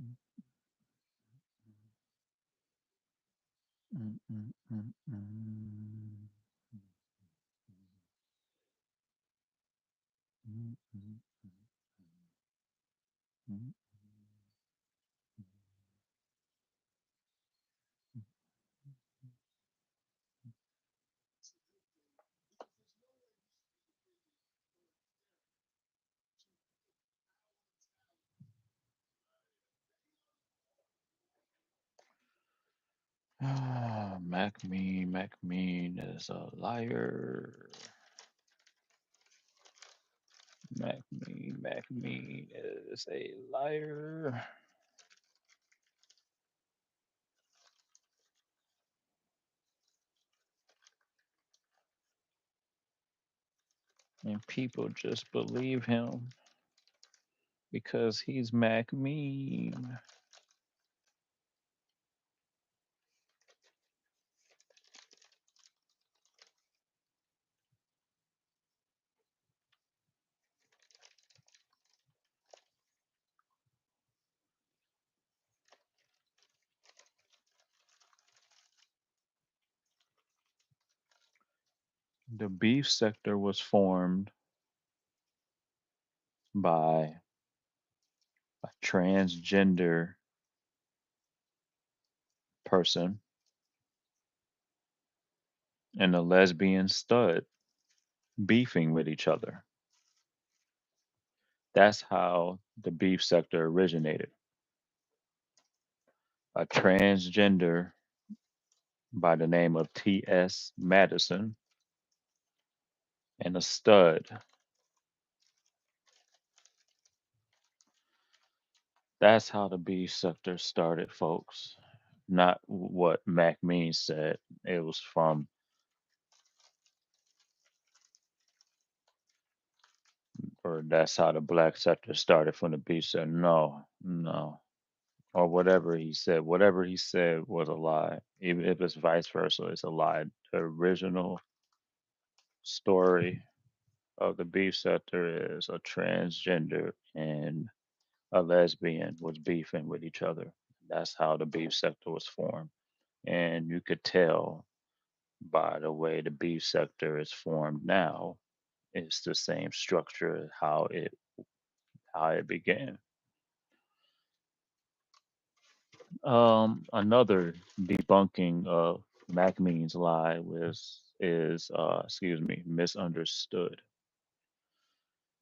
Mm, mm, mm, mm, mm. Mm, mm, mm, Mac Mean is a liar. Mac Mean is a liar. And people just believe him because he's Mac Mean. The beef sector was formed by a transgender person and a lesbian stud beefing with each other. That's how the beef sector originated. A transgender by the name of T.S. Madison and a stud. That's how the beef sector started, folks. Not what Mac Mean said. It was from, or that's how the black sector started from the beef sector. No, no. Or whatever he said. Whatever he said was a lie. Even if it's vice versa, it's a lie. The original story of the beef sector is a transgender and a lesbian was beefing with each other. That's how the beef sector was formed. And you could tell by the way the beef sector is formed now, it's the same structure how it began. Another debunking of MacMean's lie is misunderstood.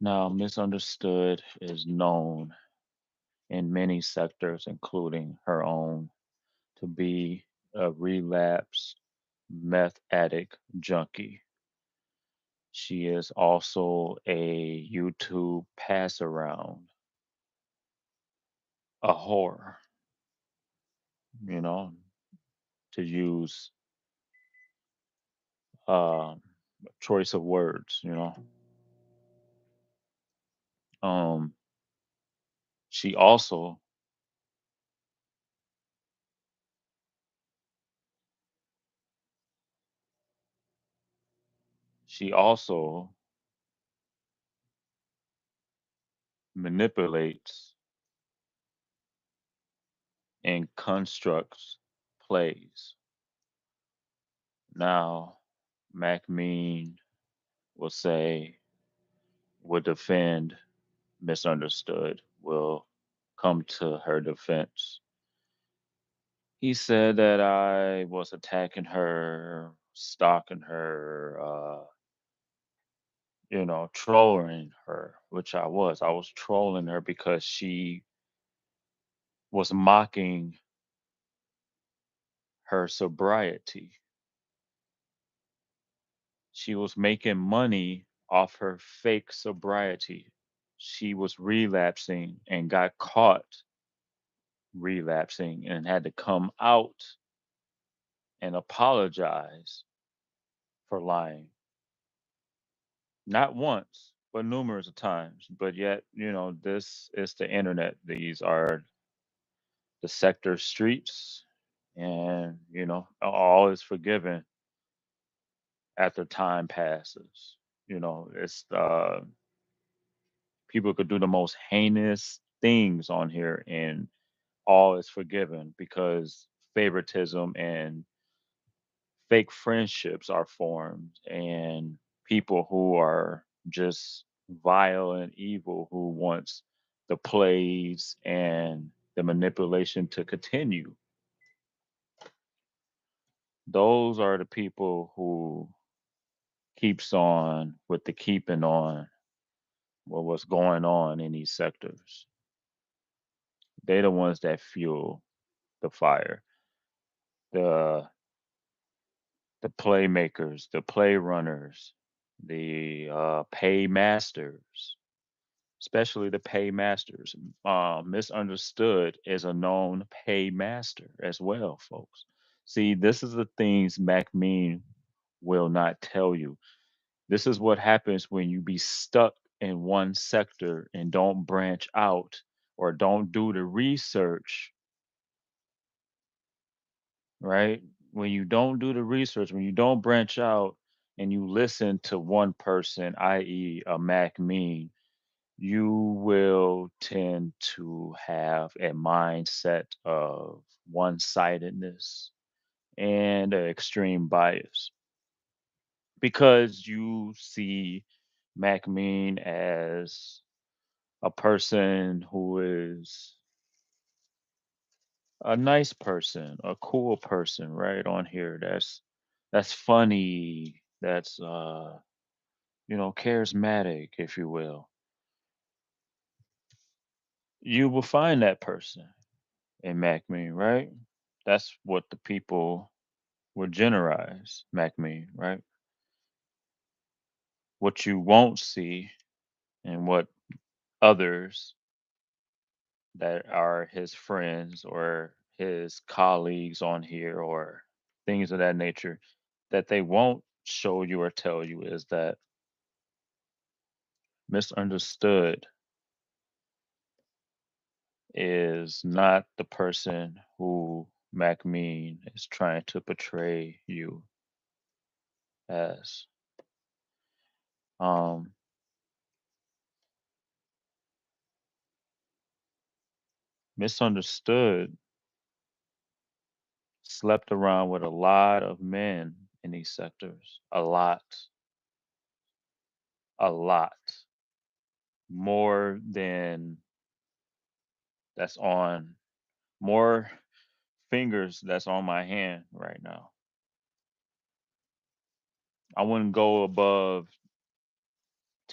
Now, misunderstood is known in many sectors, including her own, to be a relapsed meth addict junkie. She is also a YouTube pass around, a whore, you know, to use um, choice of words. Um, she also she also manipulates and constructs plays. Now, MacMean will say, will defend misunderstood, will come to her defense. He said that I was attacking her, stalking her, trolling her, which I was. I was trolling her because she was mocking her sobriety. She was making money off her fake sobriety. She was relapsing and got caught relapsing and had to come out and apologize for lying. Not once, but numerous of times. But yet, this is the internet. These are the sector streets, and all is forgiven after time passes. It's people could do the most heinous things on here, and all is forgiven because favoritism and fake friendships are formed, and people who are just vile and evil who wants the plays and the manipulation to continue. Those are the people who keeps on with the keeping on what's going on in these sectors. They're the ones that fuel the fire. The the playmakers, the play runners, the pay masters, especially the pay masters. Misunderstood is a known pay master as well, folks. See, this is the things Meen will not tell you. This is what happens when you be stuck in one sector and don't branch out or don't do the research, right? When you don't do the research, when you don't branch out and you listen to one person, i.e., a Meen, you will tend to have a mindset of one sidedness and an extreme bias because you see Meen as a person who is a nice person, a cool person, right on here. That's funny. That's charismatic, if you will. You will find that person in MacMean, right? That's what the people would generalize MacMean, right? What you won't see and what others that are his friends or his colleagues on here or things of that nature that they won't show you or tell you is that misunderstood is not the person who MacMean is trying to portray you as. Um, Misunderstood slept around with a lot of men in these sectors. A lot. More than that's on, more fingers that's on my hand right now. I wouldn't go above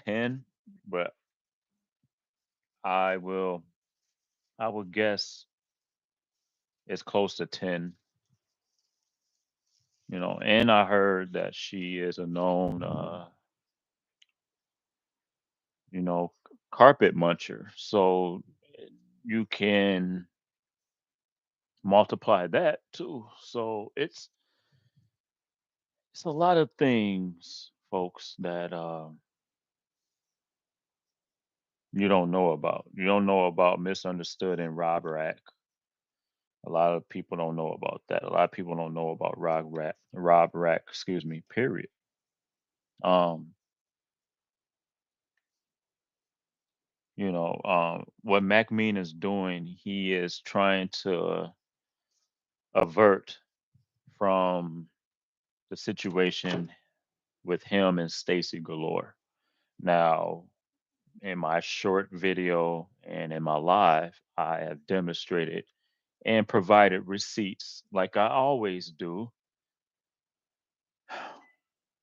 10, but I will I would guess it's close to 10. And I heard that she is a known you know, carpet muncher. So you can multiply that too. So it's a lot of things, folks, that you don't know about. You don't know about misunderstood and Rob Rack. A lot of people don't know about that. A lot of people don't know about Rob Rack, excuse me, period. Um, what MacMean is doing, he is trying to avert from the situation with him and Stacy Galore. Now, in my short video and in my live, I have demonstrated and provided receipts, like I always do,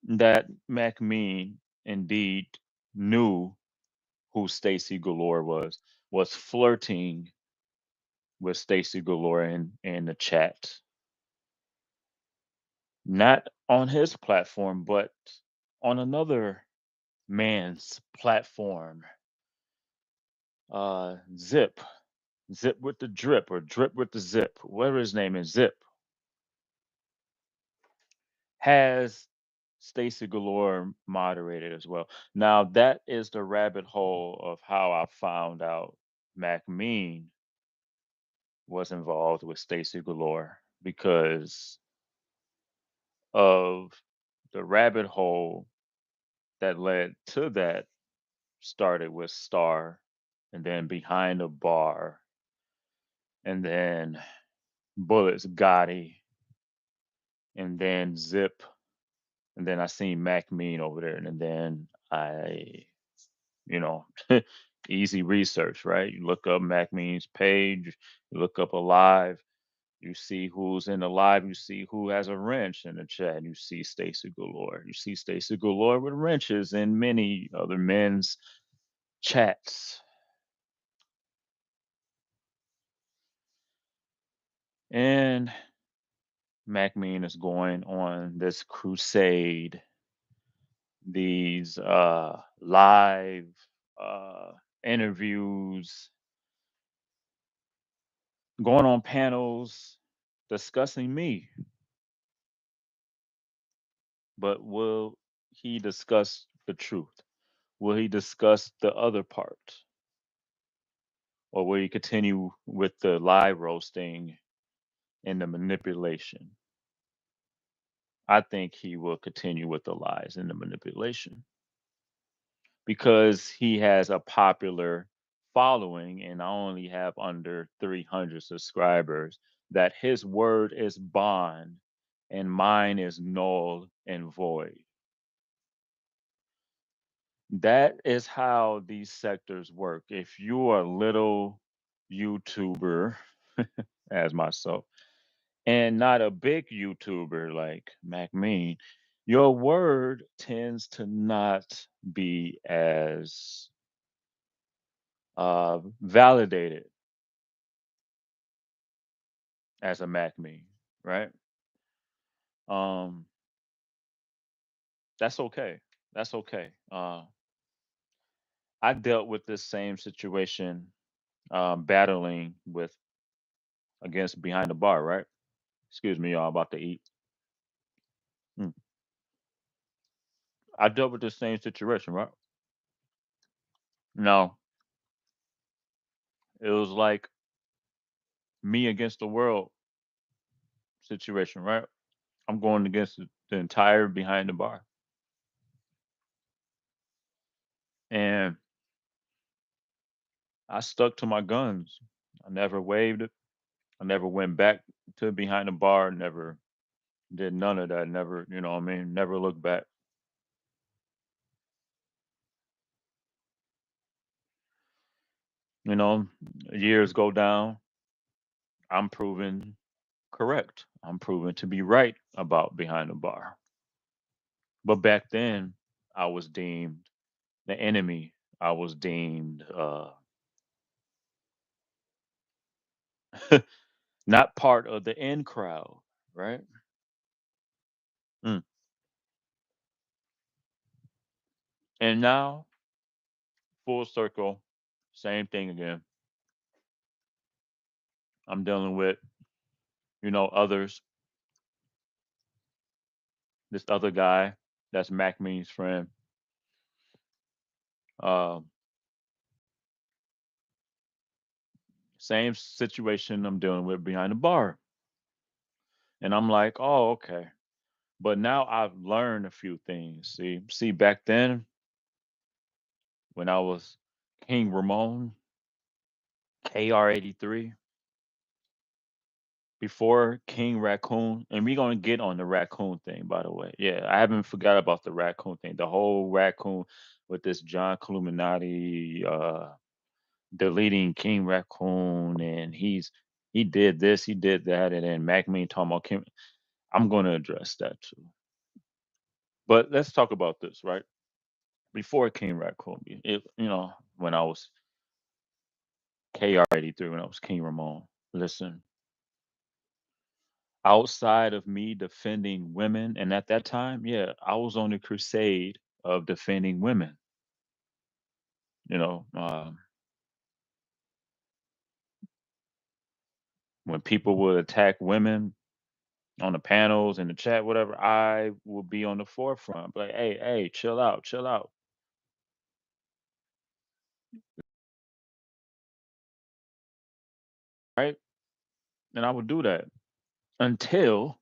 that MacMean indeed knew who Stacy Galore was flirting with Stacy Galore in the chat, not on his platform, but on another man's platform, Zip. Zip with the drip or drip with the zip, whatever his name is, Zip, has Stacy Galore moderated as well. Now that is the rabbit hole of how I found out MacMean was involved with Stacy Galore because of the rabbit hole that led to that started with Star and then behind the bar and then Bullets Gotti, and then Zip, and then I seen Mac Mean over there, and then I, you know, easy research, right? You look up Mac Mean's page, you look up Alive, you see who's in the live, you see who has a wrench in the chat, you see Stacy Galore. You see Stacy Galore with wrenches in many other men's chats. And Mac Mean is going on this crusade, these live uh interviews, going on panels discussing me. But will he discuss the truth? Will he discuss the other part? Or will he continue with the live roasting and the manipulation? I think he will continue with the lies and the manipulation because he has a popular following, and I only have under 300 subscribers, that his word is bond and mine is null and void. That is how these sectors work. If you're a little YouTuber, as myself, and not a big YouTuber like Mac Mean, your word tends to not be as validated as a Mac Mean, right? Um, that's okay. That's okay. I dealt with this same situation, battling with against behind the bar, right? Excuse me, y'all, about to eat. Mm. I dealt with the same situation, right? No, it was like me against the world situation, right? I'm going against the entire behind the bar. And I stuck to my guns. I never waved it. I never went back to behind the bar, never did none of that. Never, you know what I mean? Never looked back. You know, years go down. I'm proven correct. I'm proven to be right about behind the bar. But back then, I was deemed the enemy. I was deemed not part of the in crowd, right? Mm. And now, full circle, same thing again. I'm dealing with, others. This other guy, that's Mac Mean's friend. Um, Same situation I'm dealing with behind the bar. And I'm like, oh, okay. But now I've learned a few things. See, back then when I was King Ramon, KR83, before King Raccoon, and we're gonna get on the raccoon thing, by the way. Yeah, I haven't forgot about the raccoon thing. The whole raccoon with this John Illuminati deleting King Raccoon, and he did this, he did that, and then Mac Mean talking about King. I'm gonna address that too. But let's talk about this, right? Before King Raccoon, when I was KR83, when I was King Ramon. Listen, outside of me defending women, and at that time, yeah, I was on the crusade of defending women. You know, when people would attack women on the panels in the chat, whatever, I would be on the forefront. Like, hey, hey, chill out, right? And I would do that until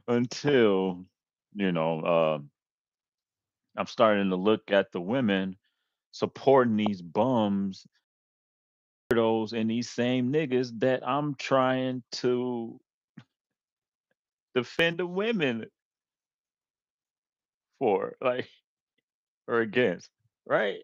until you know I'm starting to look at the women supporting these bums those and these same niggas that I'm trying to defend the women for, like, or against, right?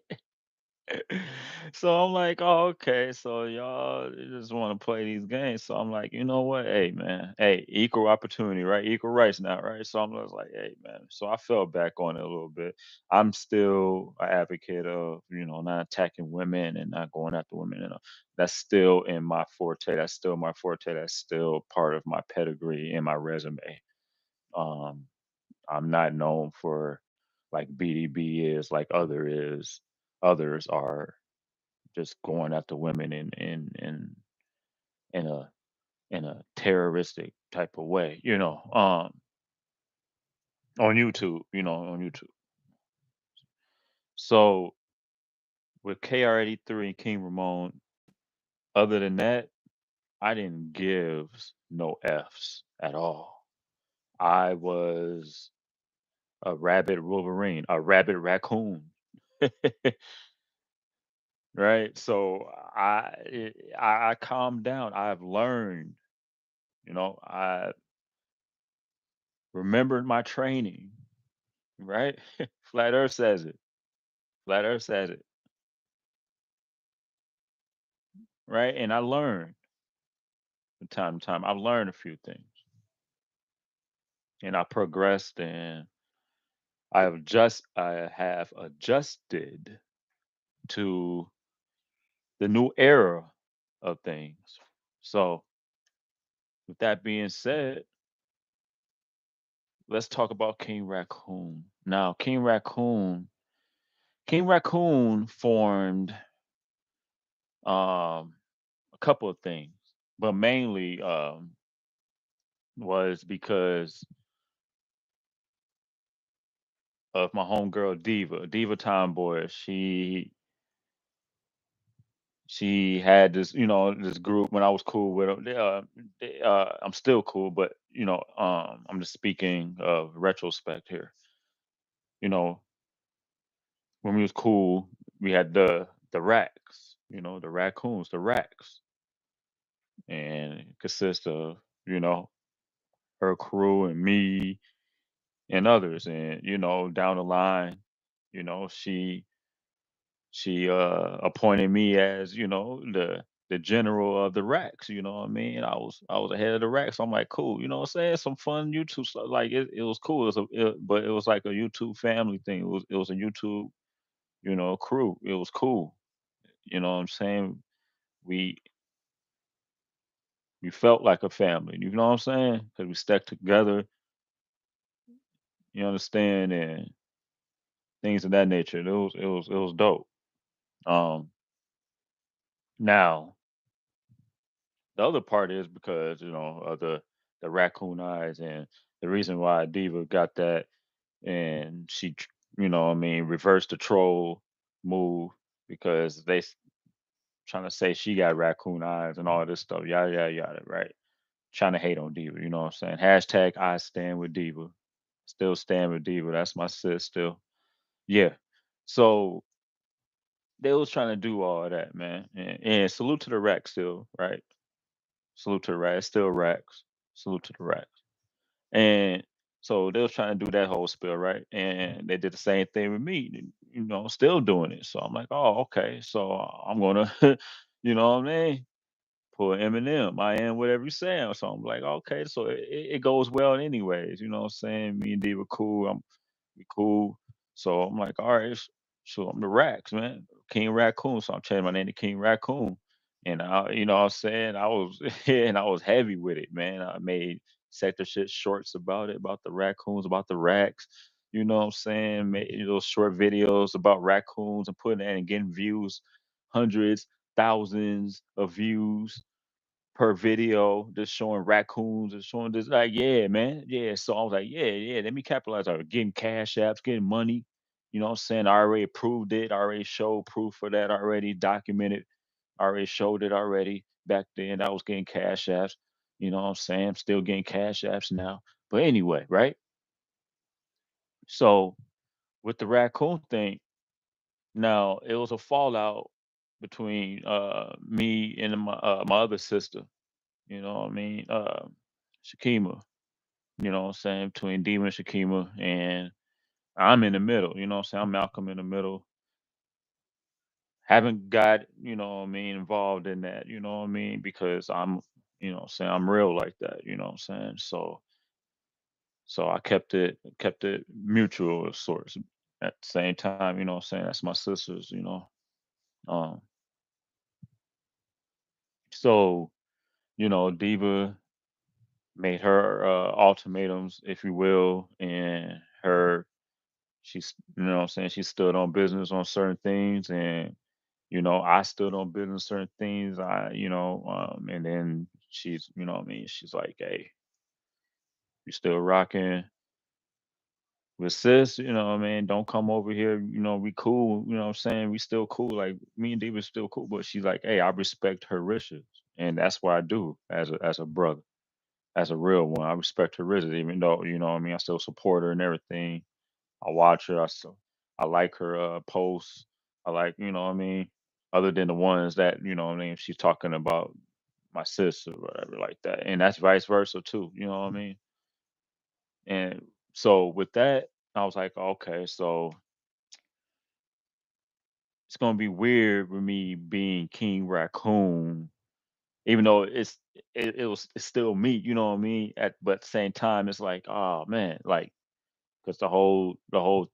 So I'm like, "Oh, okay, so y'all just wanna play these games." So I'm like, "You know what? Hey, man, hey, equal opportunity, right? Equal rights now, right?" So I'm just like, "Hey, man." So I fell back on it a little bit. I'm still an advocate of, not attacking women and not going after women, that's still in my forte. That's still my forte. That's still part of my pedigree and my resume. Um, I'm not known for like BDB is like others are just going after women in a in a terroristic type of way, on YouTube, on YouTube. So with KR83 and King Ramon, other than that, I didn't give no Fs at all. I was a rabid Wolverine, a rabid raccoon. Right? So I calmed down. I've learned, I remembered my training, right? Flat Earth says it. Flat Earth says it, right? And I learned from time to time. I've learned a few things, and I progressed, and I have adjusted to the new era of things. So, with that being said, let's talk about King Raccoon. Now, King Raccoon formed a couple of things, but mainly was because of my homegirl Diva Tomboy. She had this group when I was cool with them. I'm still cool, but I'm just speaking of retrospect here. You know, when we was cool, we had the racks, the raccoons, the racks, and it consists of you know her crew and me and others, and down the line, you know she she appointed me as the general of the racks. You know what I mean? I was ahead of the racks. So I'm like, cool. You know what I'm saying? Some fun YouTube stuff. Like it was cool. But it was like a YouTube family thing. It was a YouTube crew. It was cool. You know what I'm saying? We we felt like a family. You know what I'm saying? Because we stuck together. You understand, and things of that nature. It was dope. Um, Now the other part is because of the raccoon eyes, and the reason why Diva got that, and what I mean, reversed the troll move because trying to say she got raccoon eyes and all this stuff, yada yada yada, right? Trying to hate on Diva, you know what I'm saying? Hashtag I stand with Diva. Still stand with Diva. That's my sis still. Yeah. So they was trying to do all of that, man. And salute to the rack still, right? Salute to the rack. It's still racks. Salute to the racks. And so they was trying to do that whole spiel, right? And they did the same thing with me, still doing it. So I'm like, oh, okay. So I'm gonna, you know what I mean? Pull Eminem. I am whatever you say. So I'm like, okay, so it goes well anyways. You know what I'm saying? Me and D were cool. We cool. So I'm like, all right, so I'm the Racks, man. King Raccoon. So I'm changing my name to King Raccoon. And what I'm saying? I was and I was heavy with it, man. I made sector shit shorts about it, about the raccoons, about the racks. You know what I'm saying? Made those short videos about raccoons and putting that and getting views, hundreds, thousands of views per video, just showing raccoons and showing this, like, yeah, man, yeah. So I was like, yeah, yeah, let me capitalize on it. Getting cash apps, getting money. You know what I'm saying? I already proved it. I already showed proof for that already, documented. I already showed it already back then. I was getting cash apps. You know what I'm saying? I'm still getting cash apps now. But anyway, right? So with the raccoon thing, now it was a fallout between me and my other sister. You know what I mean? Shakima. You know what I'm saying? Between Demon and Shakima, and I'm in the middle. You know what I'm saying? I'm Malcolm in the middle. Haven't got, you know what I mean, involved in that, you know what I mean? Because I'm, you know what I'm saying, I'm real like that, you know what I'm saying? So I kept it mutual of sorts. At the same time, you know what I'm saying, that's my sisters, you know. Um so, Diva made her ultimatums, if you will, and you know what I'm saying, she stood on business on certain things, and I stood on business certain things. And then she's, you know what I mean, she's like, "Hey, you still rocking with sis, you know what I mean? Don't come over here, we cool, you know what I'm saying? We still cool. Like me and Diva still cool." But she's like, "Hey, I respect her wishes." And that's what I do as a brother, as a real one. I respect her wishes, even though, you know what I mean, I still support her and everything. I watch her. I like her posts. I like, you know what I mean, other than the ones that, you know what I mean, she's talking about my sister or whatever like that. And that's vice versa too, you know what I mean? And so with that, I was like, okay, so it's gonna be weird with me being King Raccoon, even though it's still me, you know what I mean? But at the same time, it's like, oh man, like, because the whole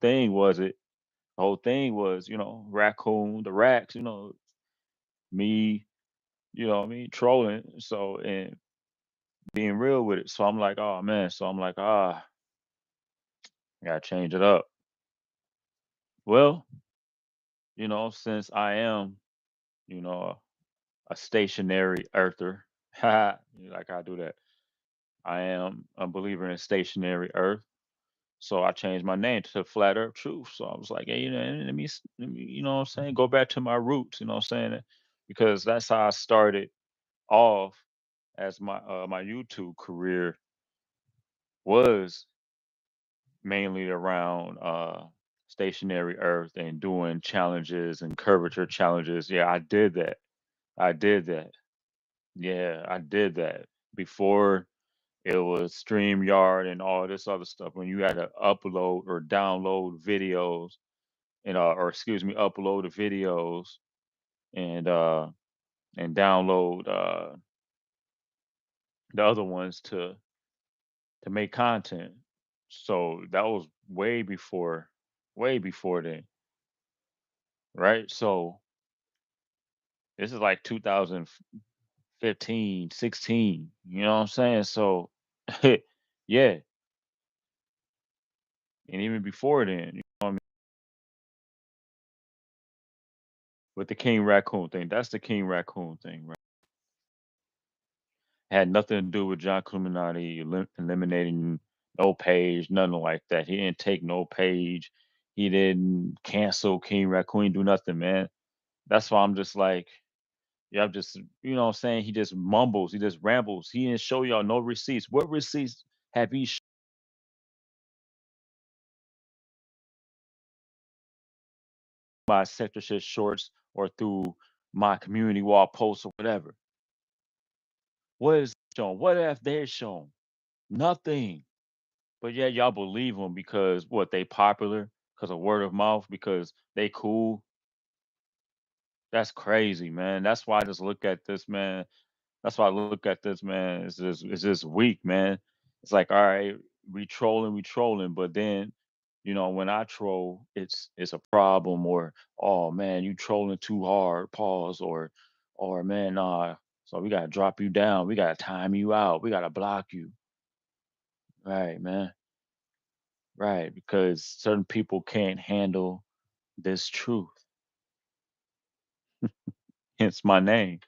thing was, Raccoon, the Racks, me, you know what I mean, trolling. So, and being real with it. So I'm like, oh man. So I'm like, I gotta change it up. Well, since I am, you know, a stationary earther, like I do that. I am a believer in stationary earth. So I changed my name to Flat Earth Truth. So I was like, hey, let me, you know what I'm saying, go back to my roots, you know what I'm saying? Because that's how I started off as my YouTube career was mainly around stationary earth and doing challenges and curvature challenges. Yeah, I did that. I did that. Yeah, I did that. Before it was StreamYard and all this other stuff, when you had to upload or download videos or excuse me, upload the videos and download the other ones to make content. So that was way before then, right? So this is like 2015, 16. You know what I'm saying? So yeah, and even before then, with the King Raccoon thing, that's the King Raccoon thing, right? Had nothing to do with John Illuminati eliminating no page, nothing like that. He didn't take no page. He didn't cancel King Raccoon. He didn't do nothing, man. That's why I'm just like, yeah, I'm just, you know what I'm saying? He just mumbles, he just rambles. He didn't show y'all no receipts. What receipts have he my sector shit shorts or through my community wall posts or whatever? What is shown? What have they shown? Nothing. But yeah, y'all believe them because what, they popular? Because of word of mouth? Because they cool? That's crazy, man. That's why I just look at this, man. That's why I look at this, man. It's just weak, man. It's like, all right, we trolling, but then, when I troll, it's a problem, or oh man, you trolling too hard, pause, or man, nah. So we gotta drop you down, we gotta time you out, we gotta block you. Right, man. Right. Because certain people can't handle this truth. Hence my name.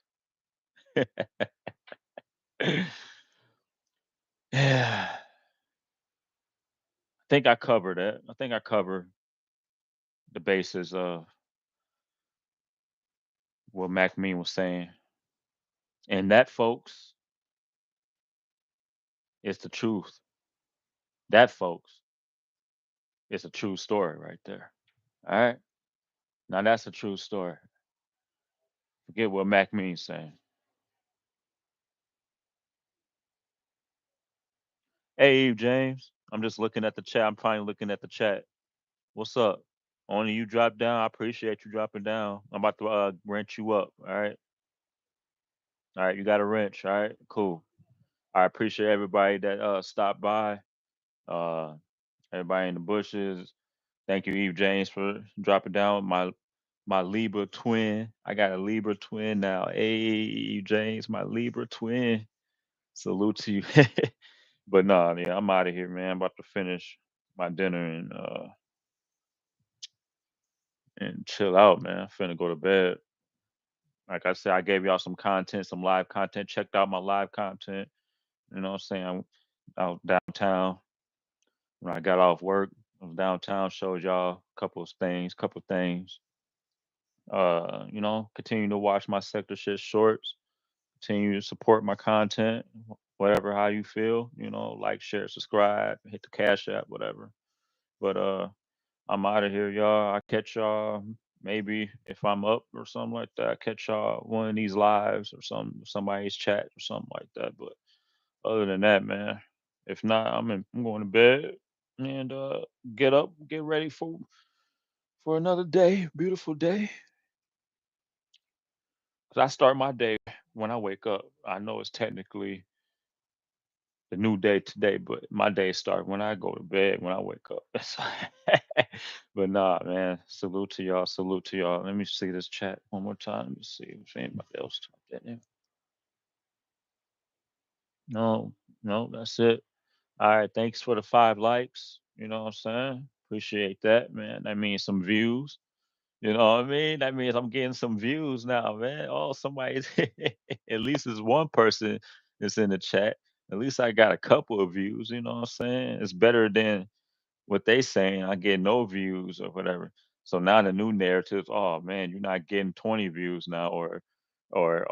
Yeah. I think I covered it. I think I covered the basis of what Mac Mean was saying. And that, folks, is the truth. That, folks, is a true story right there. All right. Now that's a true story. Forget what Mac means saying. Hey, Eve James. I'm just looking at the chat. I'm finally looking at the chat. What's up? Only you drop down. I appreciate you dropping down. I'm about to wrench you up. All right. All right. You got a wrench. All right. Cool. I appreciate everybody that stopped by. Uh, everybody in the bushes. Thank you, Eve James, for dropping down. My Libra twin. I got a Libra twin now. Hey, Eve James, my Libra twin. Salute to you. But nah, yeah, I'm out of here, man. I'm about to finish my dinner and chill out, man. I'm finna go to bed. Like I said, I gave y'all some content, some live content. Checked out my live content. You know what I'm saying? I'm out downtown when I got off work. I was downtown, showed y'all a couple of things, couple things. Continue to watch my sector shit shorts. Continue to support my content, whatever how you feel. Like, share, subscribe, hit the cash app, whatever. But I'm out of here, y'all. I catch y'all maybe if I'm up or something like that. I catch y'all one of these lives or somebody's chat or something like that. But other than that, man, if not, I'm going to bed and get up, get ready for another day, beautiful day. 'Cause I start my day when I wake up. I know it's technically the new day today, but my day start when I go to bed, when I wake up. But nah, man, salute to y'all, salute to y'all. Let me see this chat one more time. Let me see if anybody else typed that in. No, no, that's it. All right, thanks for the 5 likes. You know what I'm saying? Appreciate that, man. That means some views. You know what I mean? That means I'm getting some views now, man. Oh, somebody's at least there's one person that's in the chat. At least I got a couple of views, you know what I'm saying? It's better than what they saying. I get no views or whatever. So now the new narrative, oh man, you're not getting 20 views now, or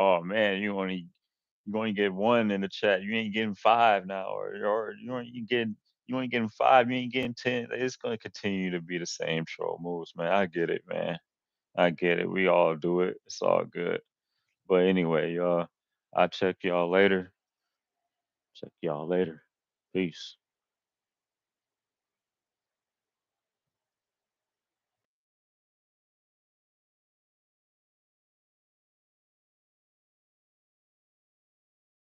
oh man, you only get one in the chat. You ain't getting five now, or you ain't getting five, you ain't getting 10. It's gonna continue to be the same troll moves, man. I get it, man. I get it. We all do it. It's all good. But anyway, y'all, I'll check y'all later. Check y'all later. Peace.